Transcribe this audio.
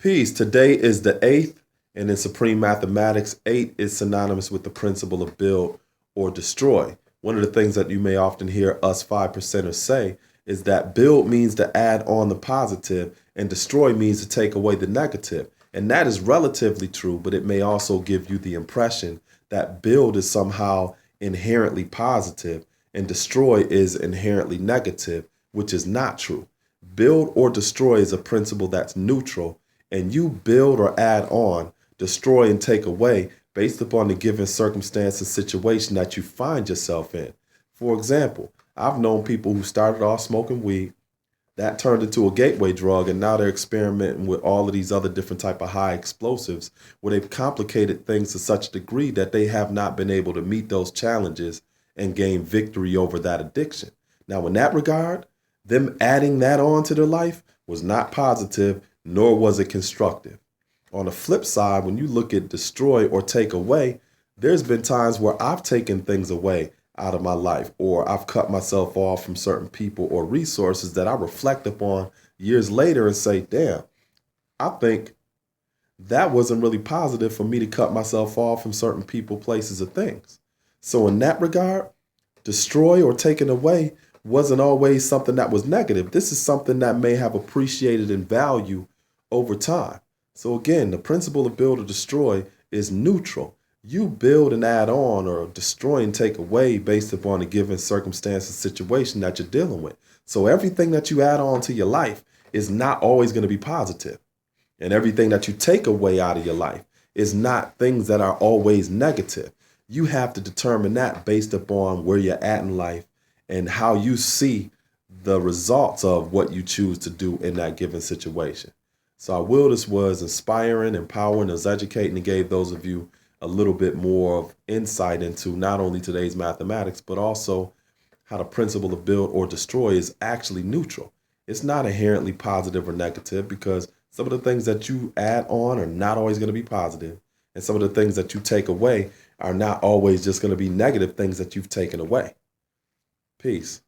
Peace. Today is the 8th, and in Supreme Mathematics, 8 is synonymous with the principle of build or destroy. One of the things that you may often hear us 5%ers say is that build means to add on the positive and destroy means to take away the negative. And that is relatively true, but it may also give you the impression that build is somehow inherently positive and destroy is inherently negative, which is not true. Build or destroy is a principle that's neutral, and you build or add on, destroy and take away based upon the given circumstance and situation that you find yourself in. For example, I've known people who started off smoking weed, that turned into a gateway drug, and now they're experimenting with all of these other different type of high explosives where they've complicated things to such a degree that they have not been able to meet those challenges and gain victory over that addiction. Now, in that regard, them adding that on to their life was not positive, nor was it constructive. On the flip side, when you look at destroy or take away, there's been times where I've taken things away out of my life, or I've cut myself off from certain people or resources that I reflect upon years later and say, damn, I think that wasn't really positive for me to cut myself off from certain people, places, or things. So in that regard, destroy or taken away wasn't always something that was negative. This is something that may have appreciated in value over time. So again, the principle of build or destroy is neutral. You build and add on or destroy and take away based upon a given circumstance and situation that you're dealing with. So everything that you add on to your life is not always going to be positive. And everything that you take away out of your life is not things that are always negative. You have to determine that based upon where you're at in life and how you see the results of what you choose to do in that given situation. So I will this was inspiring, empowering, as educating, and gave those of you a little bit more of insight into not only today's mathematics, but also how the principle of build or destroy is actually neutral. It's not inherently positive or negative because some of the things that you add on are not always going to be positive, and some of the things that you take away are not always just going to be negative things that you've taken away. Peace.